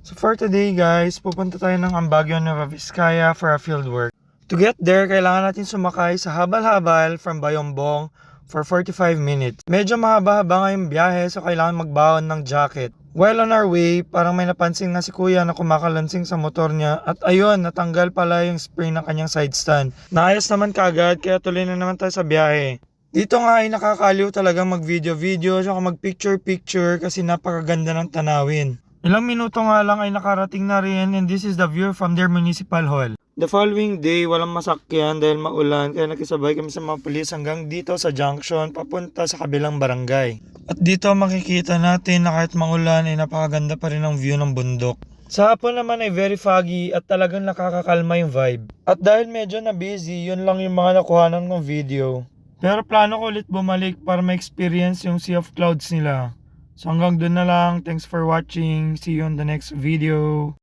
So for today guys, pupunta tayo ng Ambagyo, Nueva Vizcaya for a field work. To get there, kailangan natin sumakay sa habal-habal from Bayombong for 45 minutes. Medyo mahaba-haba nga yung biyahe so kailangan magbaon ng jacket. While on our way, parang may napansin nga si kuya na kumakalansing sa motor niya at ayun, natanggal pala yung spring ng kanyang side stand. Naayos naman kagad kaya tuloy na naman tayo sa biyahe. Dito nga ay nakakaliw talaga mag-video-video at mag-picture-picture kasi napakaganda ng tanawin. Ilang minuto nga lang ay nakarating na rin and this is the view from their municipal hall. The following day, walang masakyan dahil maulan kaya nakisabay kami sa mga pulis hanggang dito sa junction papunta sa kabilang barangay. At dito makikita natin na kahit maulan ay napakaganda pa rin ang view ng bundok. Sa hapon naman ay very foggy at talagang nakakakalma yung vibe. At dahil medyo na busy, yun lang yung mga nakuhanan ng video. Pero plano ko ulit bumalik para ma-experience yung Sea of Clouds nila. So hanggang dun na lang. Thanks for watching. See you on the next video.